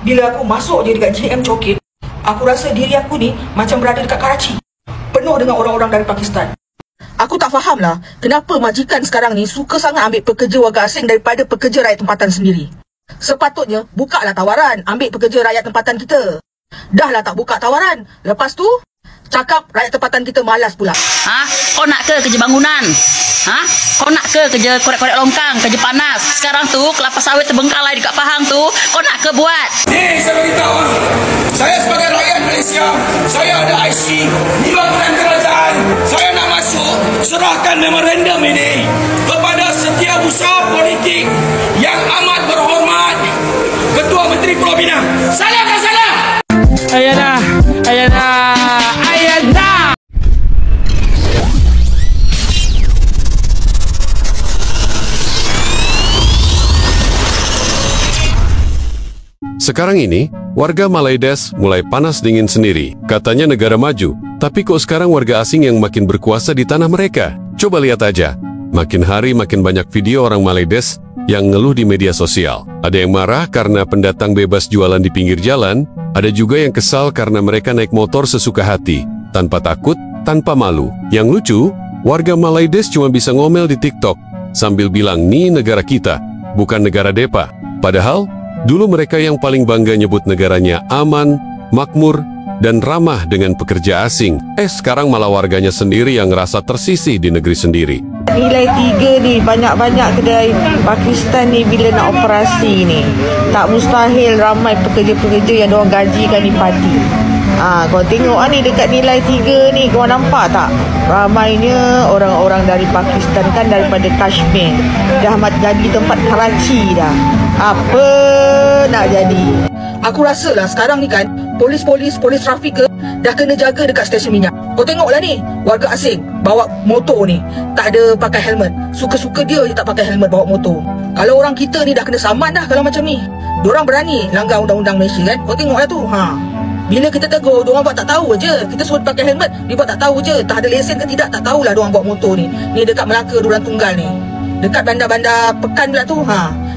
Bila aku masuk je dekat JM Chowkit, aku rasa diri aku ni macam berada dekat Karachi, penuh dengan orang-orang dari Pakistan. Aku tak faham lah kenapa majikan sekarang ni suka sangat ambil pekerja warga asing daripada pekerja rakyat tempatan sendiri. Sepatutnya bukalah tawaran ambil pekerja rakyat tempatan kita. Dah lah tak buka tawaran, lepas tu cakap rakyat tempatan kita malas pula. Kau nak ke kerja bangunan? Kau nak ke kerja korek-korek longkang, kerja panas? Sekarang tu kelapa sawit terbengkalai dekat Pahang tu, kau nak ke buat? Ni saya beritahu, saya sebagai rakyat Malaysia, saya ada IC, ni bangunan kerajaan. Saya nak masuk, serahkan memorandum ini kepada setiausaha politik yang amat berhormat Ketua Menteri Pulau Pinang. Salah tak salah? Ayana. Sekarang ini, warga Malaides mulai panas dingin sendiri. Katanya negara maju, tapi kok sekarang warga asing yang makin berkuasa di tanah mereka? Coba lihat aja. Makin hari makin banyak video orang Malaides yang ngeluh di media sosial. Ada yang marah karena pendatang bebas jualan di pinggir jalan, ada juga yang kesal karena mereka naik motor sesuka hati, tanpa takut, tanpa malu. Yang lucu, warga Malaides cuma bisa ngomel di TikTok sambil bilang, "Nih negara kita, bukan negara depa." Padahal dulu mereka yang paling bangga nyebut negaranya aman, makmur, dan ramah dengan pekerja asing. Sekarang malah warganya sendiri yang ngerasa tersisih di negeri sendiri. Nilai 3 ni, banyak-banyak kedai Pakistan ni bila nak operasi ni, tak mustahil ramai pekerja-pekerja yang diorang gajikan ni padi. Kau tengok ni dekat nilai 3 ni, kau nampak tak? Ramainya orang-orang dari Pakistan, kan daripada Kashmir. Dah jadi tempat Karachi dah. Apa nak jadi? Aku rasa lah sekarang ni kan, polis trafik ke dah kena jaga dekat stesen minyak. Kau tengoklah ni, warga asing bawa motor ni tak ada pakai helmet. Suka-suka dia je tak pakai helmet bawa motor. Kalau orang kita ni dah kena saman dah kalau macam ni. Diorang berani langgar undang-undang Malaysia kan. Kau tengoklah tu. Bila kita tegur, diorang buat tak tahu je. Kita suruh pakai helmet, dia buat tak tahu je. Tak ada lesen ke tidak, tak tahulah diorang bawa motor ni. Ni dekat Melaka Duran Tunggal ni, dekat bandar-bandar Pekan pula tu.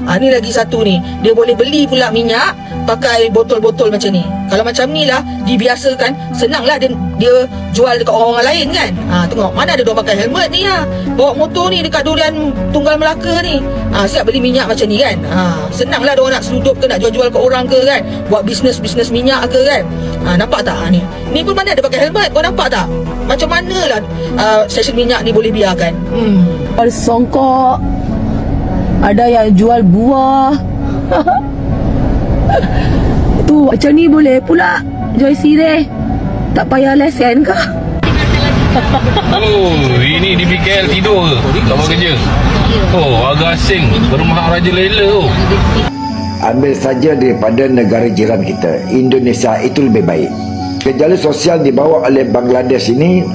Ni lagi satu ni, dia boleh beli pula minyak pakai botol-botol macam ni. Kalau macam ni lah dibiasakan, senanglah dia jual dekat orang lain kan. Tengok mana ada diorang pakai helmet ni. Bawa motor ni dekat Durian Tunggal Melaka ni. Siap beli minyak macam ni kan. Senanglah diorang nak seludup ke, nak jual-jual ke orang ke kan. Buat bisnes minyak ke kan. Nampak tak ni? Ni pun mana ada pakai helmet, kau nampak tak? Macam manalah stesen minyak ni boleh biarkan. Songkok, ada yang jual buah. Tu macam ni boleh pula jual sirih, tak payah lesen ke? Ini di PKL tidur ke? Tak buat kerja. Warga asing berumah Raja Lela. Ambil saja daripada negara jiran kita, Indonesia, itu lebih baik. Gejala sosial dibawa oleh Bangladesh ini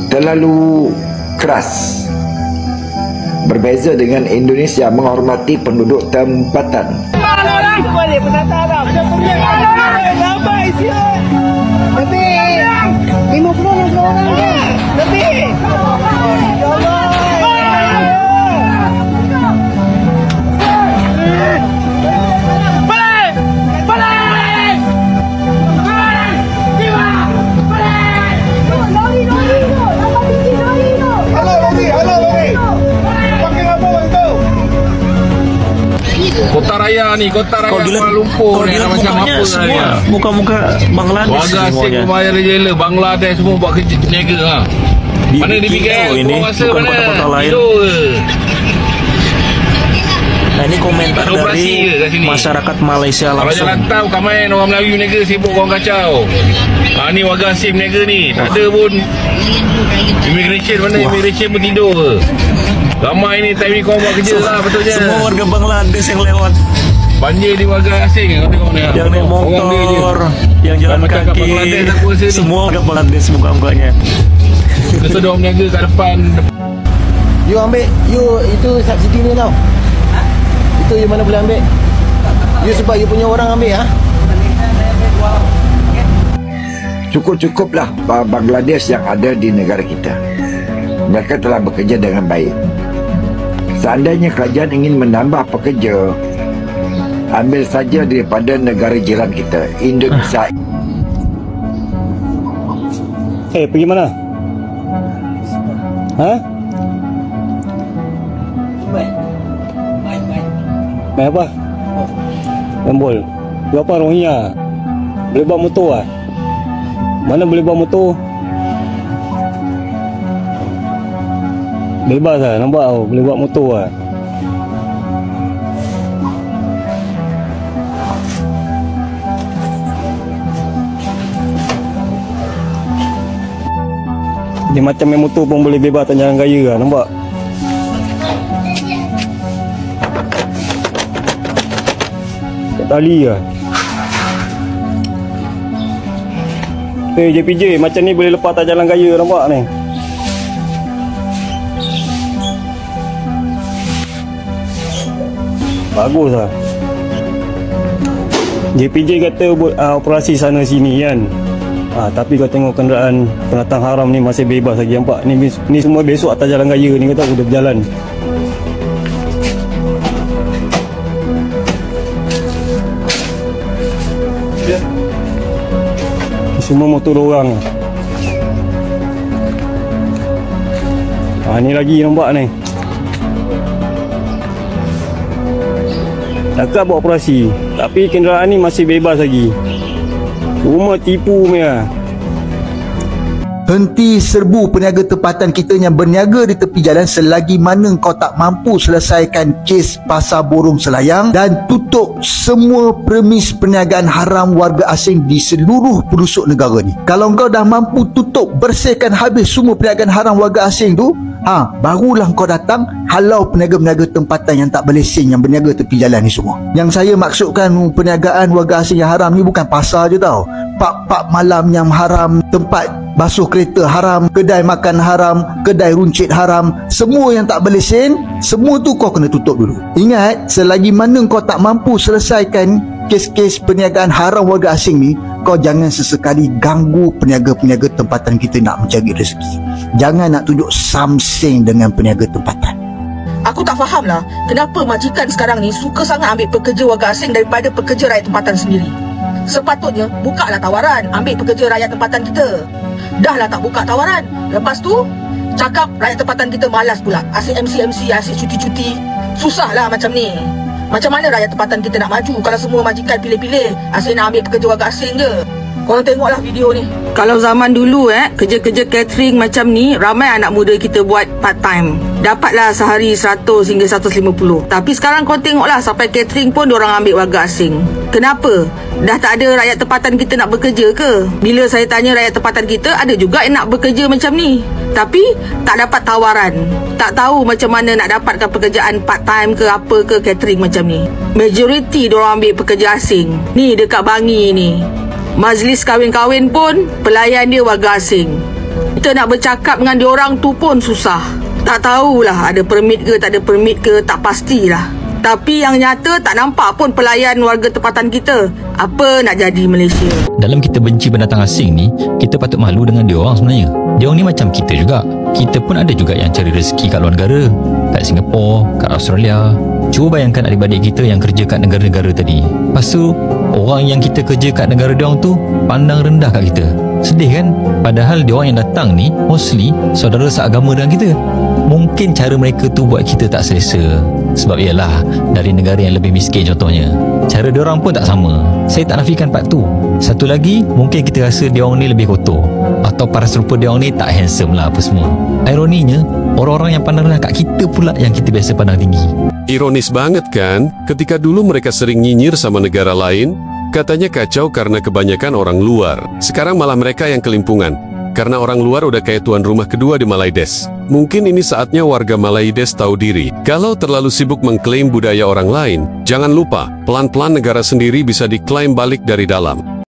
terlalu keras. Berbeza dengan Indonesia menghormati penduduk tempatan. Boleh penata Arab. Sampai siap. Lebih 50 orang. Lebih. Ya Allah. Kota Raya ni, Kota Raya Kuala Lumpur ni macam apa semua muka-muka Bangladesh. Warga asing membayar jela, Bangladesh semua buat kerja niaga. Mana di PKL ini bukan kota-kota lain. Nah, ini komentar dari masyarakat Malaysia langsung. Kalau jalan tahu kamai orang Melayu niaga sibuk orang kacau. Ni warga asing niaga ni, tak ada pun immigration, mana immigration pun tidur ke. Ramai ni time ni kau buat kerja lah betulnya. Semua warga Bangladesh yang lewat. Banjir di warga asing kau tengok ni. Yang naik motor, yang jalan kaki, semua warga Bangladesh muka-mukanya. Kita dah berniaga kat depan. You ambil, you itu subsidi ni tau. Itu you mana boleh ambil. You sebab you punya orang ambil Cukup-cukuplah Bangladesh yang ada di negara kita. Mereka telah bekerja dengan baik. Seandainya kerajaan ingin menambah pekerja, Ambil saja daripada negara jiran kita, Indonesia. Pergi mana? Ha? Main apa? Gambol. Berapa Rohingya? Boleh bawa motor lah? Mana boleh bawa motor? Bebas lah, nampak tau. Boleh bawa motor lah. Dia macam main motor pun boleh bebas atas jalan raya lah, nampak? Tak tali lah. JPJ, macam ni boleh lepas atas jalan raya, nampak ni? Bagus lah. JPJ kata buat operasi sana sini kan. Tapi kau tengok kenderaan pendatang haram ni masih bebas lagi, nampak? Ni semua besok atas jalan raya ni, kata udah berjalan. Semua motor orang. Ni lagi nampak ni. Cakap buat operasi, tapi kenderaan ni masih bebas lagi. Rumah tipu punya. Henti serbu peniaga tempatan kita yang berniaga di tepi jalan selagi mana kau tak mampu selesaikan kes pasar borong Selayang, dan tutup semua premis perniagaan haram warga asing di seluruh pelosok negara ni. Kalau kau dah mampu tutup, bersihkan habis semua perniagaan haram warga asing tu, barulah kau datang halau peniaga-peniaga tempatan yang tak berlesen yang berniaga tepi jalan ni semua. Yang saya maksudkan perniagaan warga asing yang haram ni bukan pasar je tau. Pub-pub malam yang haram, tempat basuh kereta haram, kedai makan haram, kedai runcit haram, semua yang tak berlesen, semua tu kau kena tutup dulu. Ingat, selagi mana kau tak mampu selesaikan kes-kes perniagaan haram warga asing ni, kau jangan sesekali ganggu peniaga-peniaga tempatan kita nak mencari rezeki. Jangan nak tunjuk samseng dengan peniaga tempatan. Aku tak faham lah kenapa majikan sekarang ni suka sangat ambil pekerja warga asing daripada pekerja rakyat tempatan sendiri. Sepatutnya bukalah tawaran, ambil pekerja rakyat tempatan kita. Dah lah tak buka tawaran, lepas tu cakap rakyat tempatan kita malas pula, asyik MC, asyik cuti-cuti. Susah lah macam ni. Macam mana rakyat tempatan kita nak maju kalau semua majikan pilih-pilih, asyik nak ambil pekerja warga asing je? Korang tengoklah video ni. Kalau zaman dulu kerja-kerja catering macam ni, ramai anak muda kita buat part time. Dapatlah sehari 100 hingga 150. Tapi sekarang korang tengoklah, sampai catering pun diorang ambil warga asing. Kenapa? Dah tak ada rakyat tempatan kita nak bekerja ke? Bila saya tanya rakyat tempatan kita, ada juga yang nak bekerja macam ni, tapi tak dapat tawaran. Tak tahu macam mana nak dapatkan pekerjaan part time ke apa ke catering macam ni. Majoriti diorang ambil pekerja asing. Ni dekat Bangi ni, majlis kahwin-kahwin pun pelayan dia warga asing. Kita nak bercakap dengan diorang tu pun susah. Tak tahulah ada permit ke tak ada permit ke, tak pastilah. Tapi yang nyata tak nampak pun pelayan warga tempatan kita. Apa nak jadi Malaysia? Dalam kita benci pendatang asing ni, kita patut malu dengan diorang sebenarnya. Diorang ni macam kita juga. Kita pun ada juga yang cari rezeki kat luar negara, kat Singapura, kat Australia. Cuba bayangkan adik-adik kita yang kerja kat negara-negara tadi. Lepas tu, orang yang kita kerja kat negara diorang tu pandang rendah kat kita. Sedih kan? Padahal diorang yang datang ni mostly saudara seagama dengan kita. Mungkin cara mereka tu buat kita tak selesa. Sebab ialah dari negara yang lebih miskin contohnya. Cara diorang pun tak sama. Saya tak nafikan part tu. Satu lagi, mungkin kita rasa diorang ni lebih kotor, atau paras rupa diorang ni tak handsome lah apa semua. Ironinya, orang-orang yang pandang rendah kat kita pula yang kita biasa pandang tinggi. Ironis banget kan, ketika dulu mereka sering nyinyir sama negara lain, katanya kacau karena kebanyakan orang luar. Sekarang malah mereka yang kelimpungan, karena orang luar udah kayak tuan rumah kedua di Malaides. Mungkin ini saatnya warga Malaides tahu diri. Kalau terlalu sibuk mengklaim budaya orang lain, jangan lupa, pelan-pelan negara sendiri bisa diklaim balik dari dalam.